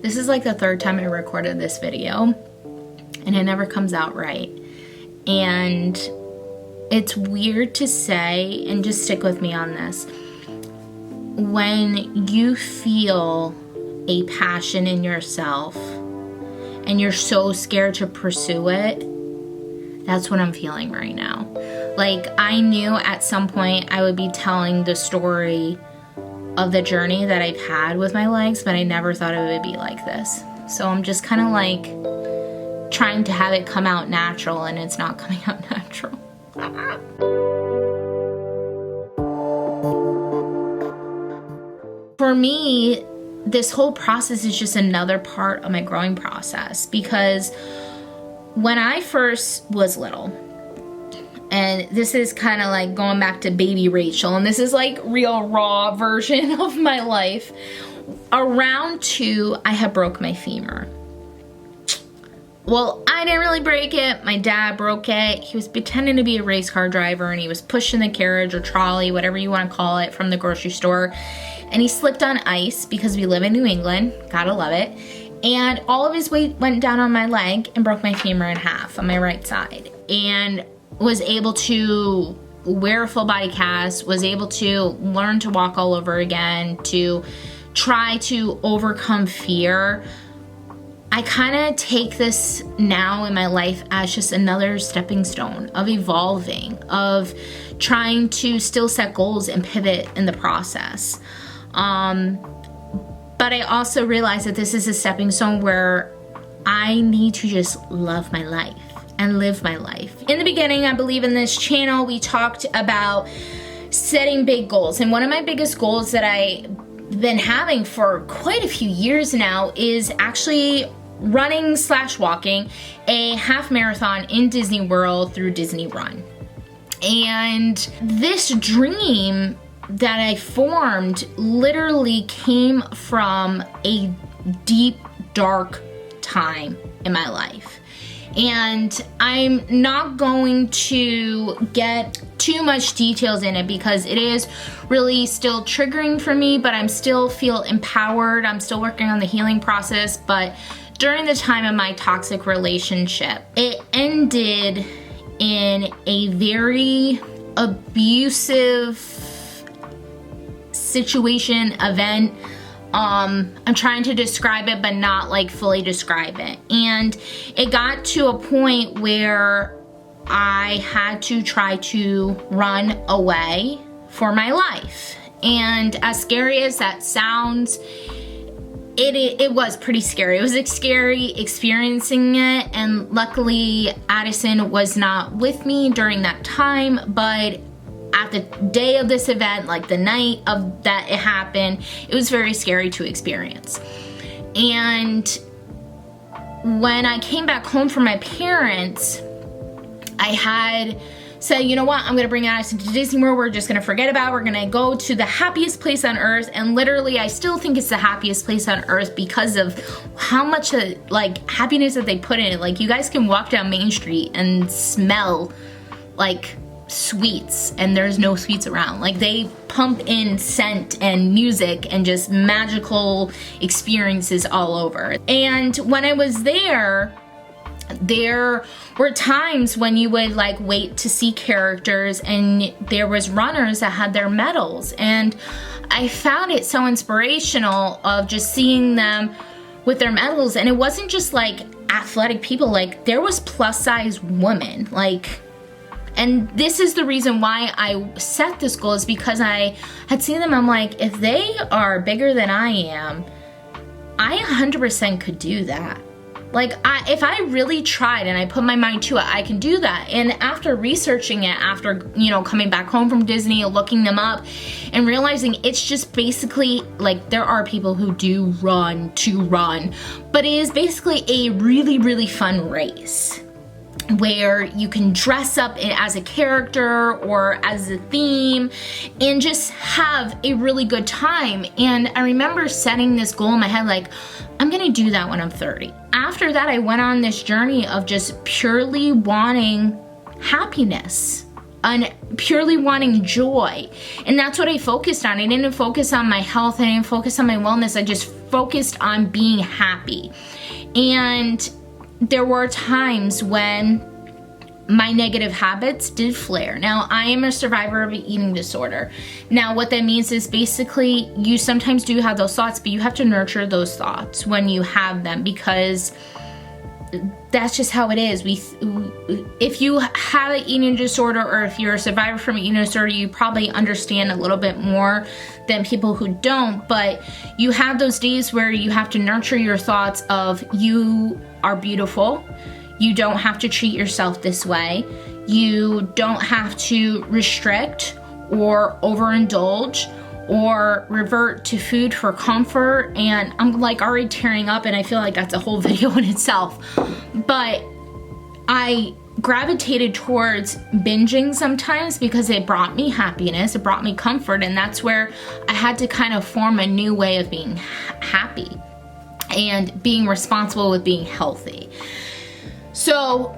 This is like the third time I recorded this video and it never comes out right. And it's weird to say, and just stick with me on this. When you feel a passion in yourself and you're so scared to pursue it, that's what I'm feeling right now. Like, I knew at some point I would be telling the story of the journey that I've had with my legs, but I never thought it would be like this. So I'm just kind of like trying to have it come out natural, and it's not coming out natural. For me, this whole process is just another part of my growing process, because when I first was little, and this is kind of like going back to baby Rachel, and this is like real raw version of my life. Around 2, I had broke my femur. Well, I didn't really break it. My dad broke it. He was pretending to be a race car driver, and he was pushing the carriage or trolley, whatever you want to call it, from the grocery store. And he slipped on ice because we live in New England. Gotta love it. And all of his weight went down on my leg and broke my femur in half on my right side. And was able to wear a full body cast, was able to learn to walk all over again, to try to overcome fear. I kind of take this now in my life as just another stepping stone of evolving, of trying to still set goals and pivot in the process. But I also realize that this is a stepping stone where I need to just love my life and live my life. In the beginning, I believe in this channel, we talked about setting big goals. And one of my biggest goals that I've been having for quite a few years now is actually running/walking a half marathon in Disney World through Disney Run. And this dream that I formed literally came from a deep, dark time in my life. And I'm not going to get too much details in it because it is really still triggering for me, but I'm still feel empowered. I'm still working on the healing process. But during the time of my toxic relationship, it ended in a very abusive situation, event. I'm trying to describe it, but not like fully describe it. And it got to a point where I had to try to run away for my life. And as scary as that sounds, it was pretty scary. It was scary experiencing it. And luckily, Addison was not with me during that time, but at the day of this event, like the night of that it happened, it was very scary to experience. And when I came back home from my parents, I had said, you know what, I'm gonna bring Addison to Disney World. We're just gonna forget about it. We're gonna go to the happiest place on earth. And literally, I still think it's the happiest place on earth because of how much like happiness that they put in it. Like, you guys can walk down Main Street and smell like sweets, and there's no sweets around. Like, they pump in scent and music and just magical experiences all over. And when I was there were times when you would like wait to see characters, and there was runners that had their medals, and I found it so inspirational of just seeing them with their medals. And it wasn't just like athletic people, like there was plus size women, like. And this is the reason why I set this goal, is because I had seen them. I'm like, if they are bigger than I am, I 100% could do that. Like, if I really tried and I put my mind to it, I can do that. And after researching it, after, you know, coming back home from Disney, looking them up and realizing it's just basically like, there are people who do run to run, but it is basically a really, really fun race where you can dress up as a character or as a theme and just have a really good time. And I remember setting this goal in my head, like, I'm gonna do that when I'm 30. After that, I went on this journey of just purely wanting happiness. purely wanting joy. And that's what I focused on. I didn't focus on my health. I didn't focus on my wellness. I just focused on being happy. And there were times when my negative habits did flare. Now, I am a survivor of an eating disorder. Now, what that means is basically you sometimes do have those thoughts, but you have to nurture those thoughts when you have them, because that's just how it is. If you have an eating disorder, or if you're a survivor from an eating disorder, you probably understand a little bit more than people who don't. But you have those days where you have to nurture your thoughts of, you are beautiful. You don't have to treat yourself this way. You don't have to restrict or overindulge or revert to food for comfort. And I'm like already tearing up, and I feel like that's a whole video in itself. But I gravitated towards binging sometimes because it brought me happiness, it brought me comfort, and that's where I had to kind of form a new way of being happy and being responsible with being healthy. So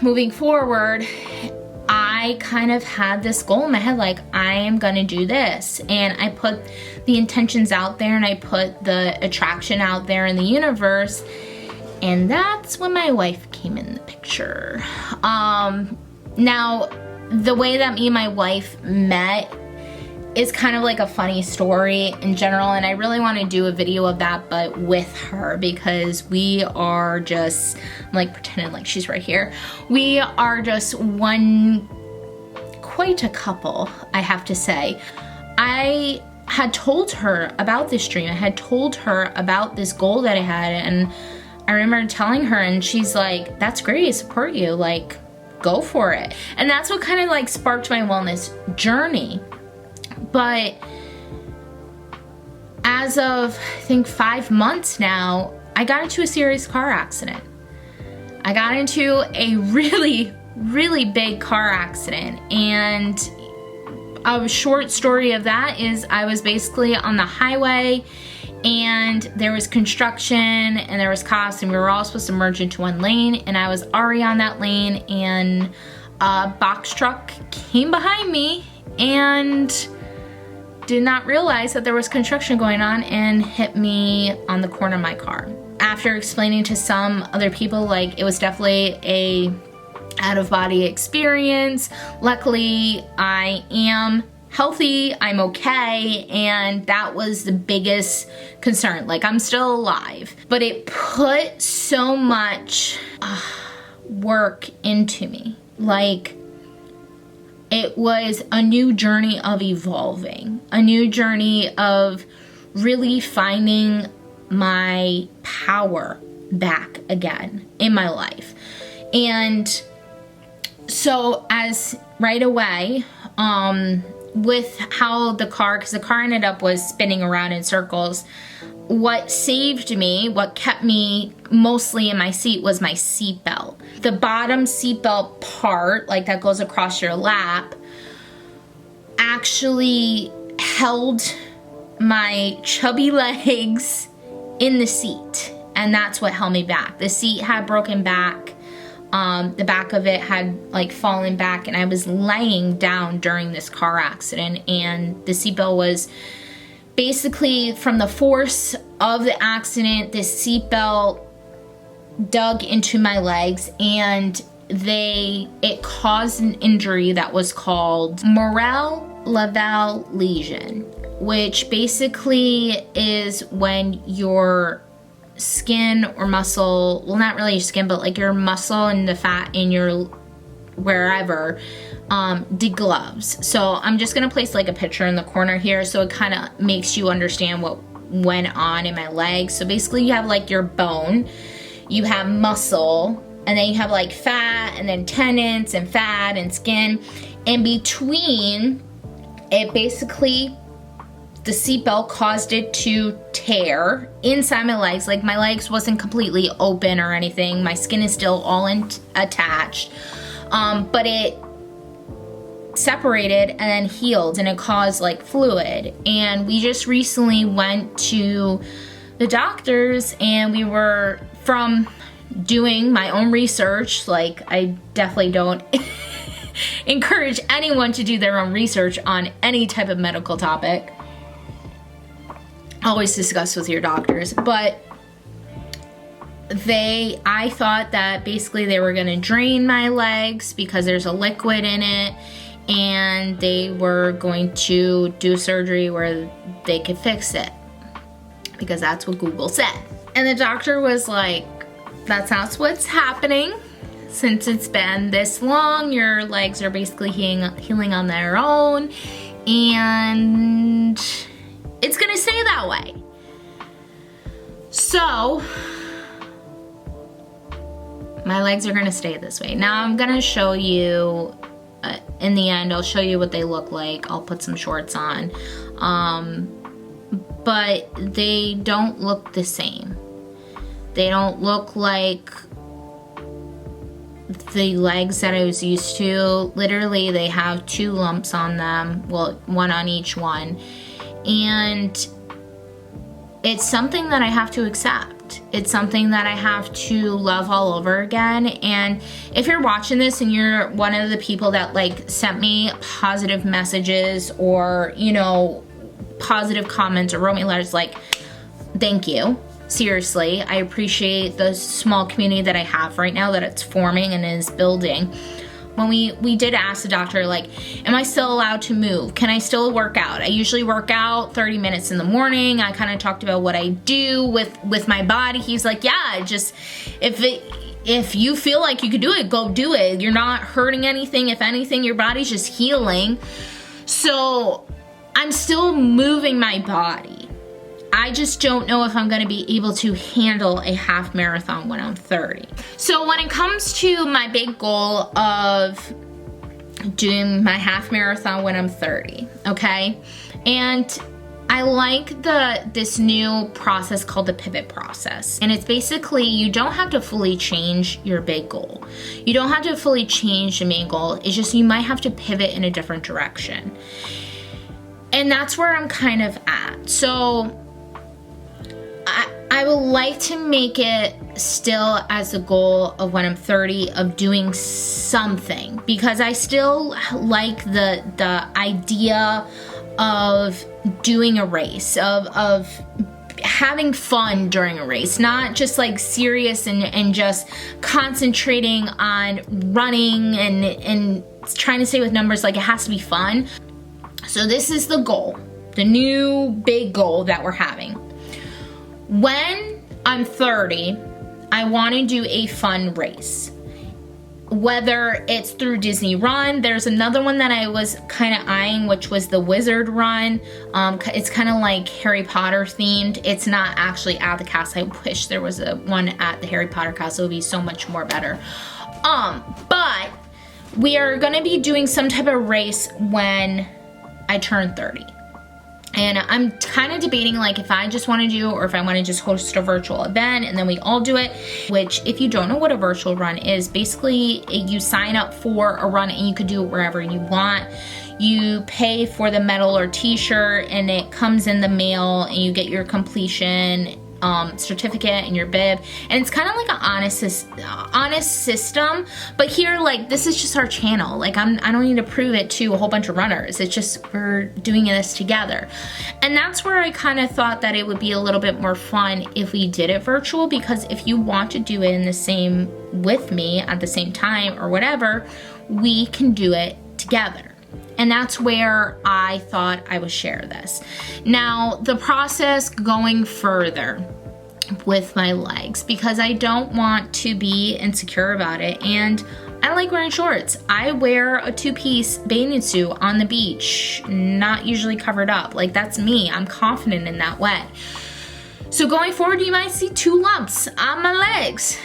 moving forward, I kind of had this goal in my head, like, I am gonna do this. And I put the intentions out there, and I put the attraction out there in the universe. And that's when my wife came in the picture. Now, the way that me and my wife met is kind of like a funny story in general, and I really want to do a video of that, but with her, because we are just, I'm like pretending like she's right here. We are just quite a couple, I have to say. I had told her about this dream. I had told her about this goal that I had, and I remember telling her, and she's like, that's great, I support you, like, go for it. And that's what kind of like sparked my wellness journey. But as of, I think, 5 months now, I got into a serious car accident. I got into a really, really big car accident. And a short story of that is I was basically on the highway, and there was construction and there was cops, and we were all supposed to merge into one lane, and I was already on that lane, and a box truck came behind me and did not realize that there was construction going on and hit me on the corner of my car. After explaining to some other people, like, it was definitely a out-of-body experience. Luckily, I am healthy, I'm okay, and that was the biggest concern. Like, I'm still alive. But it put so much work into me. Like, it was a new journey of evolving, a new journey of really finding my power back again in my life. And so as right away, with how the car, because the car ended up was spinning around in circles, what saved me, what kept me mostly in my seat, was my seatbelt. The bottom seatbelt part, like that goes across your lap, actually held my chubby legs in the seat, and that's what held me back. The seat had broken back. The back of it had like fallen back, and I was laying down during this car accident, and the seatbelt was basically, from the force of the accident, this seatbelt dug into my legs, and it caused an injury that was called Morel-Laval lesion, which basically is when your skin or muscle, well, not really your skin, but like your muscle and the fat in your wherever degloves. So I'm just gonna place like a picture in the corner here so it kind of makes you understand what went on in my legs. So basically you have like your bone, you have muscle, and then you have like fat, and then tendons and fat and skin. In between, it basically, the seatbelt caused it to tear inside my legs. Like, my legs wasn't completely open or anything. My skin is still all attached. But it separated and then healed, and it caused like fluid. And we just recently went to the doctors, and we were, from doing my own research, like, I definitely don't encourage anyone to do their own research on any type of medical topic. Always discuss with your doctors. But I thought that basically they were gonna drain my legs because there's a liquid in it, and they were going to do surgery where they could fix it, because that's what Google said. And the doctor was like, that's not what's happening. Since it's been this long, your legs are basically healing on their own, and it's gonna stay that way. So, my legs are gonna stay this way. Now I'm gonna show you, in the end, I'll show you what they look like. I'll put some shorts on. But they don't look the same. They don't look like the legs that I was used to. Literally, they have 2 lumps on them. Well, 1 on each one. And it's something that I have to accept. It's something that I have to love all over again. And if you're watching this and you're one of the people that like sent me positive messages or, you know, positive comments or wrote me letters, like, thank you. Seriously, I appreciate the small community that I have right now, that it's forming and is building. When we did ask the doctor, like, am I still allowed to move? Can I still work out? I usually work out 30 minutes in the morning. I kind of talked about what I do with my body. He's like, yeah, just if you feel like you could do it, go do it. You're not hurting anything. If anything, your body's just healing. So I'm still moving my body. I just don't know if I'm gonna be able to handle a half marathon when I'm 30. So when it comes to my big goal of doing my half marathon when I'm 30, okay? And I like this new process called the pivot process. And it's basically, you don't have to fully change your big goal. You don't have to fully change the main goal. It's just you might have to pivot in a different direction. And that's where I'm kind of at. So I would like to make it still as a goal of when I'm 30 of doing something, because I still like the idea of doing a race, of having fun during a race, not just like serious and just concentrating on running and trying to stay with numbers. Like, it has to be fun. So this is the goal, the new big goal that we're having. When I'm 30, I want to do a fun race. Whether it's through Disney Run, there's another one that I was kind of eyeing, which was the Wizard Run. It's kind of like Harry Potter themed. It's not actually at the castle. I wish there was one at the Harry Potter castle. It would be so much more better. But we are going to be doing some type of race when I turn 30. And I'm kind of debating, like, if I just want to do, or if I want to just host a virtual event and then we all do it, which, if you don't know what a virtual run is, basically you sign up for a run and you could do it wherever you want. You pay for the medal or t-shirt and it comes in the mail, and you get your completion certificate and your bib, and it's kind of like an honest system. But here, like, this is just our channel. Like, I don't need to prove it to a whole bunch of runners. It's just, we're doing this together. And that's where I kind of thought that it would be a little bit more fun if we did it virtual, because if you want to do it in the same with me at the same time or whatever, we can do it together. And that's where I thought I would share this. Now, the process going further with my legs, because I don't want to be insecure about it, and I like wearing shorts. I wear a 2-piece bathing suit on the beach, not usually covered up. Like, that's me. I'm confident in that way. So going forward, you might see 2 lumps on my legs.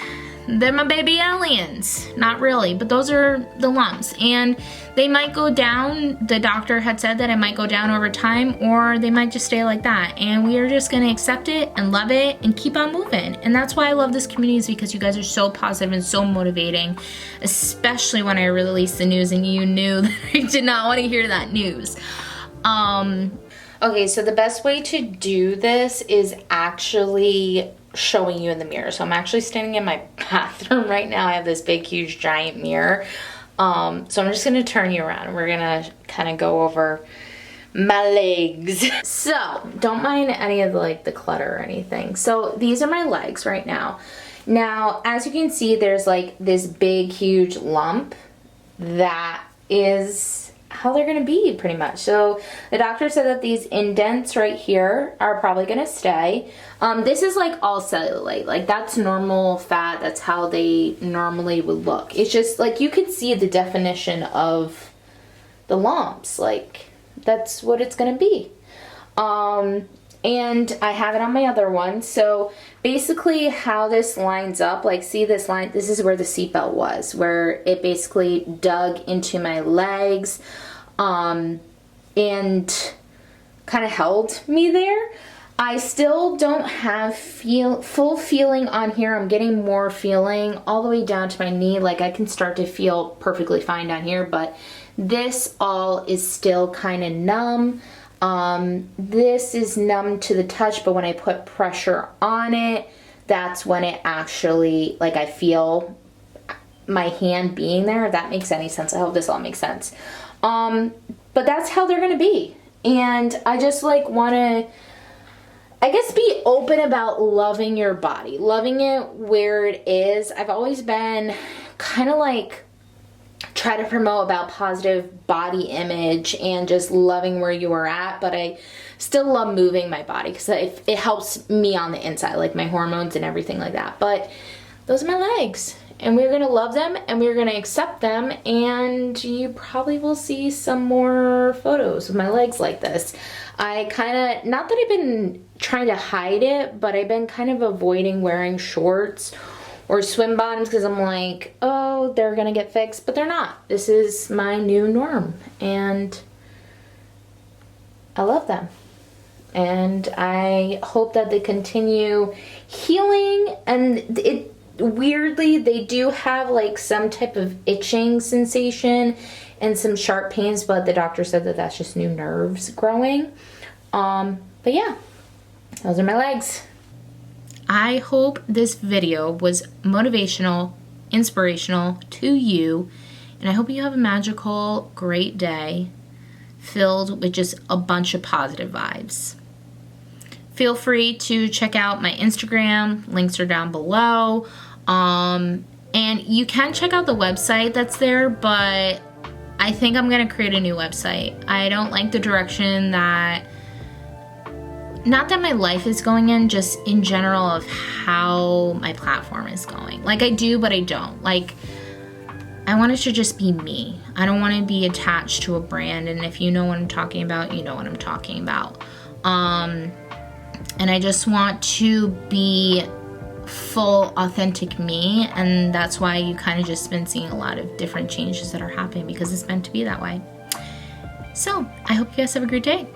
They're my baby aliens. Not really, but those are the lumps. And they might go down. The doctor had said that it might go down over time, or they might just stay like that. And we are just gonna accept it and love it and keep on moving. And that's why I love this community, is because you guys are so positive and so motivating, especially when I released the news and you knew that I did not want to hear that news. Okay, so the best way to do this is actually showing you in the mirror. So I'm actually standing in my bathroom right now. I have this big, huge, giant mirror. So I'm just gonna turn you around and we're gonna kind of go over my legs. So don't mind any of the clutter or anything. So these are my legs right now. Now, as you can see, there's like this big, huge lump that is how they're gonna be pretty much. So the doctor said that these indents right here are probably gonna stay. This is like all cellulite, like that's normal fat, that's how they normally would look. It's just like you could see the definition of the lumps, like that's what it's gonna be. And I have it on my other one. So basically how this lines up, like see this line, this is where the seatbelt was, where it basically dug into my legs and kind of held me there. I still don't have full feeling on here. I'm getting more feeling all the way down to my knee. Like I can start to feel perfectly fine down here, but this all is still kind of numb. This is numb to the touch, but when I put pressure on it, that's when it actually, like I feel my hand being there, if that makes any sense. I hope this all makes sense. But that's how they're gonna be. And I just like wanna, I guess, be open about loving your body, loving it where it is. I've always been kind of like, try to promote about positive body image and just loving where you are at, but I still love moving my body because it helps me on the inside, like my hormones and everything like that. But those are my legs, and we're gonna love them and we're gonna accept them, and you probably will see some more photos of my legs like this. I kind of, not that I've been trying to hide it, but I've been kind of avoiding wearing shorts or swim bottoms because I'm like, oh, they're gonna get fixed, but they're not. This is my new norm, and I love them. And I hope that they continue healing, and it weirdly, they do have like some type of itching sensation and some sharp pains, but the doctor said that that's just new nerves growing. But yeah, those are my legs. I hope this video was motivational, inspirational to you, and I hope you have a magical, great day filled with just a bunch of positive vibes. Feel free to check out my Instagram, links are down below, and you can check out the website that's there, but I think I'm gonna create a new website. I don't like the direction that, not that my life is going in, just in general of how my platform is going. Like I do, but I don't. Like I want it to just be me. I don't want to be attached to a brand, and if you know what I'm talking about, you know what I'm talking about. And I just want to be full, authentic me, and that's why you kind of just been seeing a lot of different changes that are happening, because it's meant to be that way. So I hope you guys have a great day.